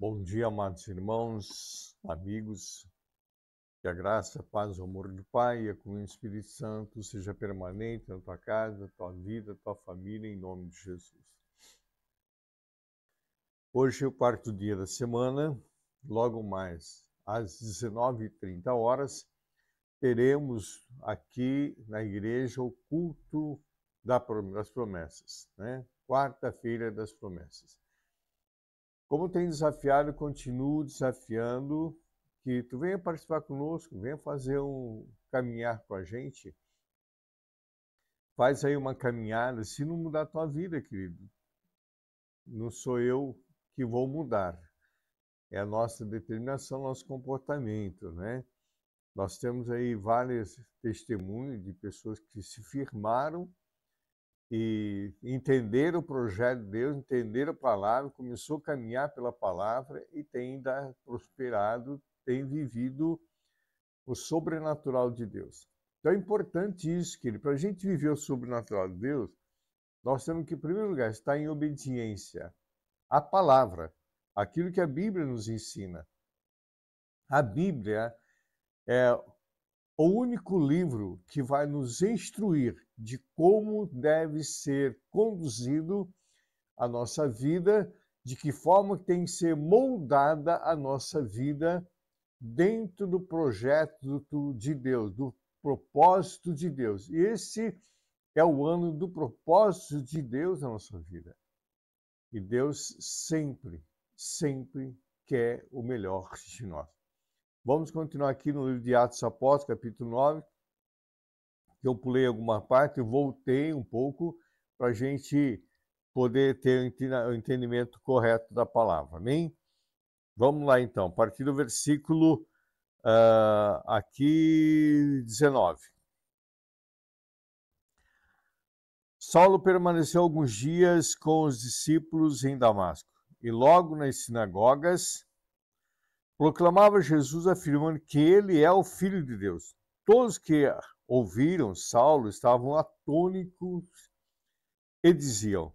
Bom dia, amados irmãos, amigos, que a graça, a paz, o amor do Pai e a comunhão do Espírito Santo seja permanente na tua casa, tua vida, tua família, em nome de Jesus. Hoje é o quarto dia da semana, logo mais às 19h30, teremos aqui na igreja o culto das promessas, né? Quarta-feira das promessas. Como tem desafiado, continuo desafiando que tu venha participar conosco, venha fazer caminhar com a gente. Faz aí uma caminhada, se não mudar a tua vida, querido. Não sou eu que vou mudar. É a nossa determinação, nosso comportamento, né? Nós temos aí vários testemunhos de pessoas que se firmaram e entenderam o projeto de Deus, entenderam a palavra, começou a caminhar pela palavra e tem ainda prosperado, tem vivido o sobrenatural de Deus. Então é importante isso, querido. Para a gente viver o sobrenatural de Deus, nós temos que, em primeiro lugar, estar em obediência à palavra, aquilo que a Bíblia nos ensina. A Bíblia é o único livro que vai nos instruir de como deve ser conduzido a nossa vida, de que forma tem que ser moldada a nossa vida dentro do projeto de Deus, do propósito de Deus. E esse é o ano do propósito de Deus na nossa vida. E Deus sempre, sempre quer o melhor de nós. Vamos continuar aqui no livro de Atos Apóstolos, capítulo 9, que eu pulei alguma parte e voltei um pouco para a gente poder ter o entendimento correto da palavra. Amém? Vamos lá então, a partir do versículo aqui 19. Saulo permaneceu alguns dias com os discípulos em Damasco, e logo nas sinagogas proclamava Jesus, afirmando que ele é o Filho de Deus. Todos que ouviram Saulo estavam atônitos e diziam: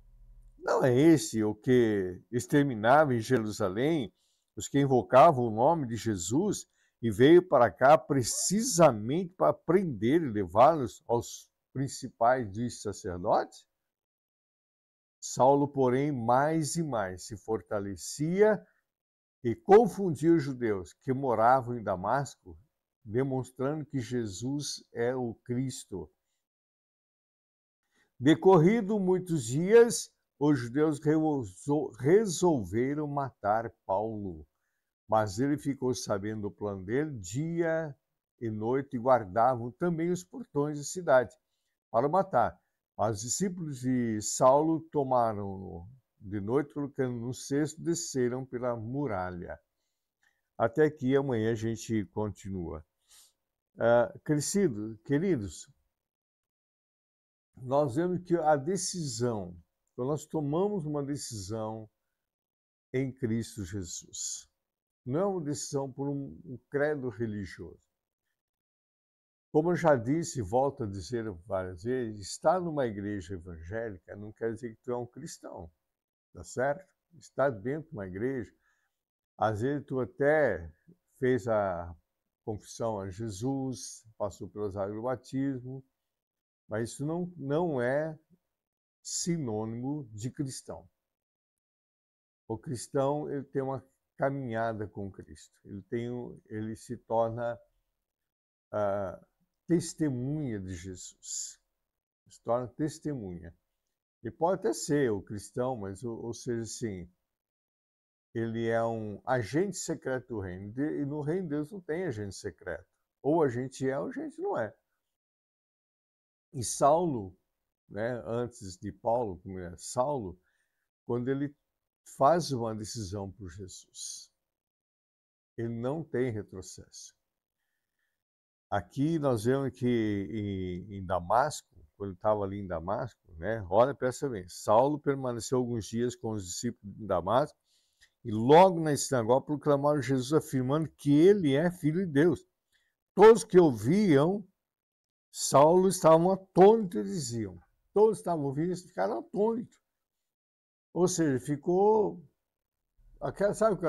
não é esse o que exterminava em Jerusalém os que invocavam o nome de Jesus e veio para cá precisamente para prender e levá-los aos principais dos sacerdotes? Saulo, porém, mais e mais se fortalecia e confundia os judeus que moravam em Damasco, demonstrando que Jesus é o Cristo. Decorrido muitos dias, os judeus resolveram matar Paulo, mas ele ficou sabendo do plano dele dia e noite e guardavam também os portões da cidade para o matar. Mas os discípulos de Saulo tomaram-no de noite, colocando no cesto, desceram pela muralha. Até aqui, amanhã a gente continua. Queridos, nós vemos que a decisão, quando nós tomamos uma decisão em Cristo Jesus, não é uma decisão por um credo religioso. Como eu já disse e volto a dizer várias vezes, estar numa igreja evangélica não quer dizer que tu é um cristão, tá certo? Estar dentro de uma igreja, às vezes tu até fez a confissão a Jesus, passou pelas águas do batismo, mas isso não é sinônimo de cristão. O cristão, ele tem uma caminhada com Cristo. Ele se torna testemunha de Jesus. Se torna testemunha. E pode até ser o cristão, mas, ou seja, assim, ele é um agente secreto do reino. E no reino de Deus não tem agente secreto. Ou a gente é ou a gente não é. E Saulo, né, antes de Paulo, como é Saulo, quando ele faz uma decisão por Jesus, ele não tem retrocesso. Aqui nós vemos que em Damasco, quando ele estava ali em Damasco, né? Olha, presta bem, Saulo permaneceu alguns dias com os discípulos em Damasco e logo na sinagoga proclamaram Jesus, afirmando que ele é Filho de Deus. Todos que ouviam Saulo estavam atônitos e diziam, todos estavam ouvindo e ficaram atônitos. Ou seja, ficou Sabe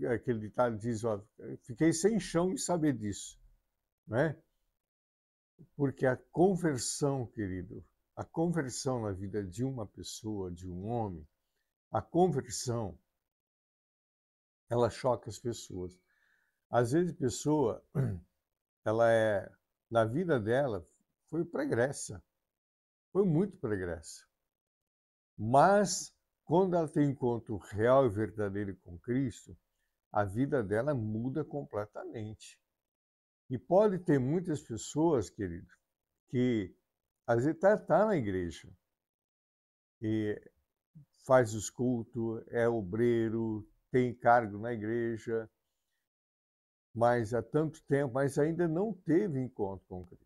aquele ditado que diz, ó, fiquei sem chão em saber disso, né? Porque a conversão, querido, a conversão na vida de uma pessoa, de um homem, a conversão, ela choca as pessoas. Às vezes a pessoa, ela na vida dela, foi pregressa, foi muito pregressa. Mas, quando ela tem um encontro real e verdadeiro com Cristo, a vida dela muda completamente. E pode ter muitas pessoas, querido, que às vezes tá na igreja e faz os cultos, é obreiro, tem cargo na igreja, mas há tanto tempo, mas ainda não teve encontro com Cristo.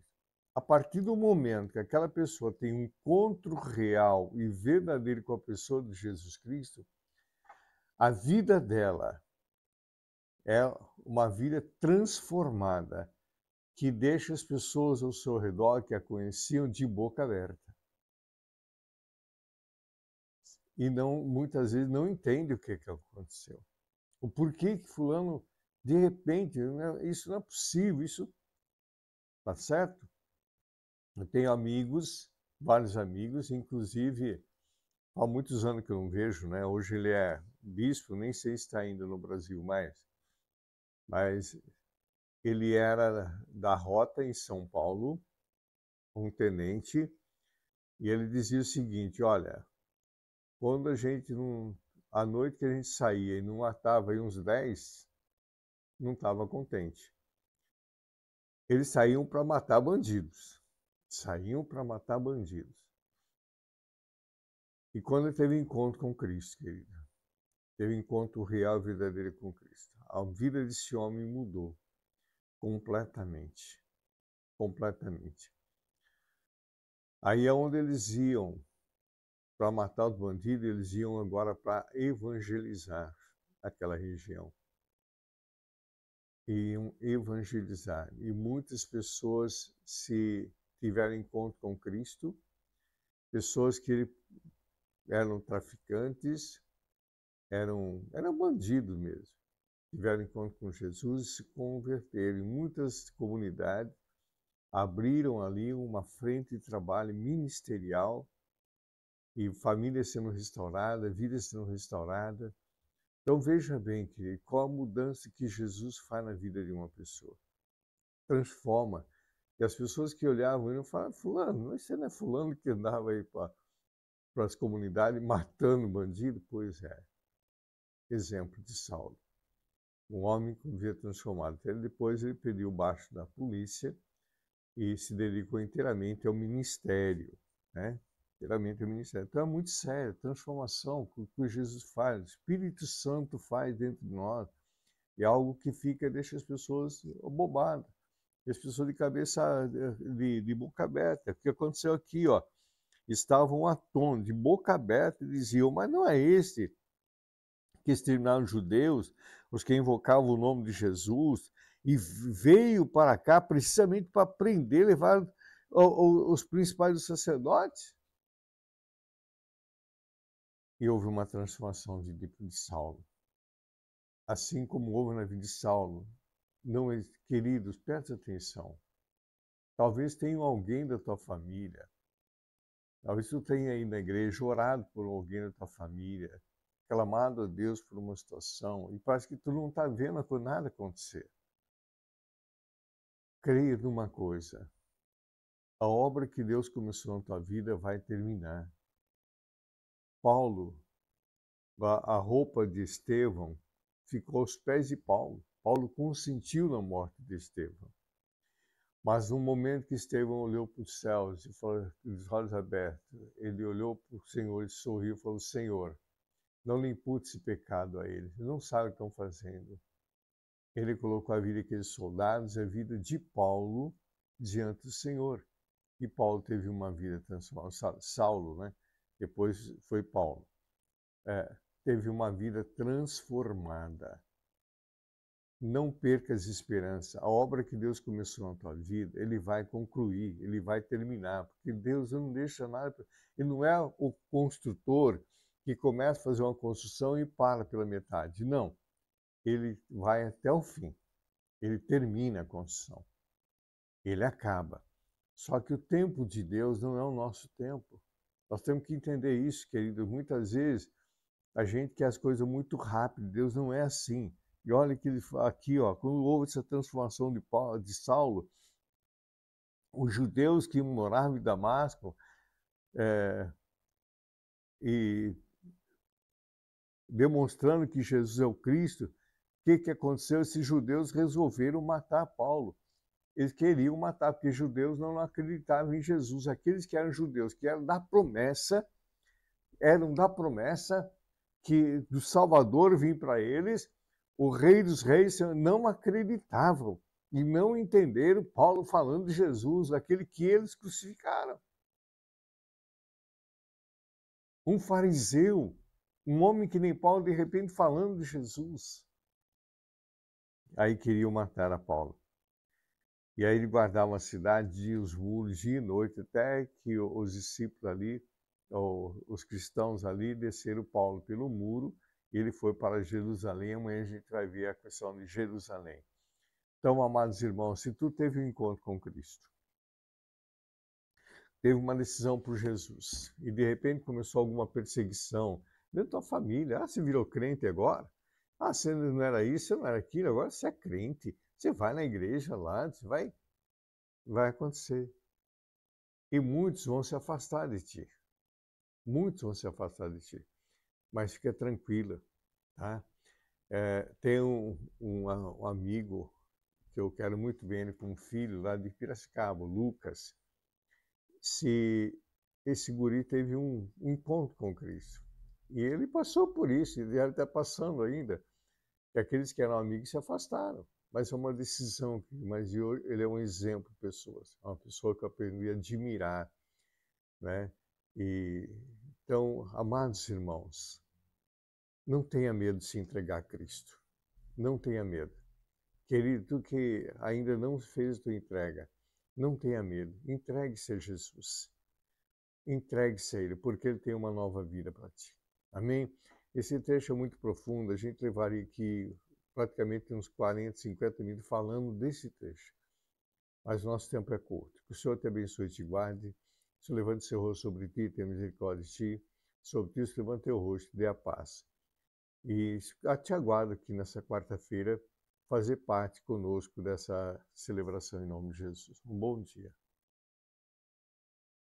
A partir do momento que aquela pessoa tem um encontro real e verdadeiro com a pessoa de Jesus Cristo, a vida dela é uma vida transformada, que deixa as pessoas ao seu redor que a conheciam de boca aberta. E não, muitas vezes não entende o que aconteceu. O porquê que fulano, de repente, isso não é possível, isso tá certo? Eu tenho amigos, vários amigos, inclusive há muitos anos que eu não vejo, né? Hoje ele é bispo, nem sei se está ainda no Brasil mais, mas ele era da Rota em São Paulo, um tenente, e ele dizia o seguinte: olha, quando a gente não, à noite que a gente saía e não matava aí uns 10, não estava contente. Eles saíam para matar bandidos. Saíam para matar bandidos. E quando ele teve encontro com Cristo, querido, teve encontro real e verdadeiro com Cristo, a vida desse homem mudou completamente. Completamente. Aí é onde eles iam para matar os bandidos, eles iam agora para evangelizar aquela região. Iam evangelizar. E muitas pessoas se tiveram encontro com Cristo, pessoas que eram traficantes, eram bandidos mesmo. Tiveram encontro com Jesus e se converteram. Em muitas comunidades abriram ali uma frente de trabalho ministerial e famílias sendo restauradas, vidas sendo restauradas. Então veja bem, querido, qual a mudança que Jesus faz na vida de uma pessoa. Transforma. E as pessoas que olhavam ele falavam: fulano, você não é fulano que andava aí para as comunidades matando bandido? Pois é. Exemplo de Saulo. Um homem com vida transformada. Depois ele pediu baixo da polícia e se dedicou inteiramente ao ministério, né? Inteiramente ao ministério. Então é muito sério, transformação que Jesus faz, o Espírito Santo faz dentro de nós. É algo que deixa as pessoas bobadas, as pessoas de cabeça, de boca aberta. O que aconteceu aqui, ó? Estavam atônitos, de boca aberta, e diziam: mas não é este que exterminaram os judeus, os que invocavam o nome de Jesus, e veio para cá precisamente para prender, levar os principais dos sacerdotes? E houve uma transformação de Saulo. Assim como houve na vida de Saulo. Não, queridos, preste atenção. Talvez tenha alguém da tua família, talvez tu tenha aí na igreja orado por alguém da tua família, clamado a Deus por uma situação, e parece que tu não está vendo nada acontecer. Creia numa coisa: a obra que Deus começou na tua vida vai terminar. Paulo, a roupa de Estevão ficou aos pés de Paulo. Paulo consentiu na morte de Estevão. Mas no momento que Estevão olhou para os céus e falou, com os olhos abertos, ele olhou para o Senhor e sorriu e falou: Senhor, não lhe impute esse pecado a eles, eles não sabem o que estão fazendo. Ele colocou a vida daqueles soldados, a vida de Paulo diante do Senhor. E Paulo teve uma vida transformada. Saulo, né? Depois foi Paulo. Teve uma vida transformada. Não percas esperança. A obra que Deus começou na tua vida, Ele vai concluir, Ele vai terminar. Porque Deus não deixa nada. Ele não é o construtor que começa a fazer uma construção e para pela metade. Não, ele vai até o fim, ele termina a construção, ele acaba. Só que o tempo de Deus não é o nosso tempo. Nós temos que entender isso, querido. Muitas vezes a gente quer as coisas muito rápido, Deus não é assim. E olha que ele aqui, ó, quando houve essa transformação de Saulo, os judeus que moravam em Damasco e demonstrando que Jesus é o Cristo, o que aconteceu? Esses judeus resolveram matar Paulo. Eles queriam matar, porque judeus não acreditavam em Jesus. Aqueles que eram judeus, que eram da promessa que do Salvador vir para eles, o Rei dos Reis, não acreditavam e não entenderam Paulo falando de Jesus, aquele que eles crucificaram. Um fariseu, um homem que nem Paulo, de repente falando de Jesus. Aí queriam matar a Paulo. E aí ele guardava a cidade, e os muros, dia e noite, até que os discípulos ali, os cristãos ali, desceram Paulo pelo muro, e ele foi para Jerusalém. Amanhã a gente vai ver a questão de Jerusalém. Então, amados irmãos, se tu teve um encontro com Cristo, teve uma decisão por Jesus, e de repente começou alguma perseguição dentro da tua família, você virou crente agora? Você não era isso, você não era aquilo, agora você é crente, você vai na igreja lá, você vai acontecer. E muitos vão se afastar de ti. Muitos vão se afastar de ti. Mas fica tranquila, tá? Tem um amigo que eu quero muito bem, ele com um filho lá de Piracicaba, Lucas. Se esse guri teve um encontro com Cristo. E ele passou por isso, e ele está passando ainda. E aqueles que eram amigos se afastaram. Mas é uma decisão. Mas ele é um exemplo de pessoas. É uma pessoa que eu aprendi a admirar, né? Então, amados irmãos, não tenha medo de se entregar a Cristo. Não tenha medo. Querido, tu que ainda não fez a tua entrega, não tenha medo. Entregue-se a Jesus. Entregue-se a Ele, porque Ele tem uma nova vida para ti. Amém? Esse trecho é muito profundo. A gente levaria aqui praticamente uns 40, 50 minutos falando desse trecho. Mas nosso tempo é curto. Que o Senhor te abençoe e te guarde. O Senhor levante seu rosto sobre ti, tenha misericórdia de ti. Sobre ti, levante teu rosto, dê a paz. E te aguardo aqui nessa quarta-feira fazer parte conosco dessa celebração em nome de Jesus. Um bom dia.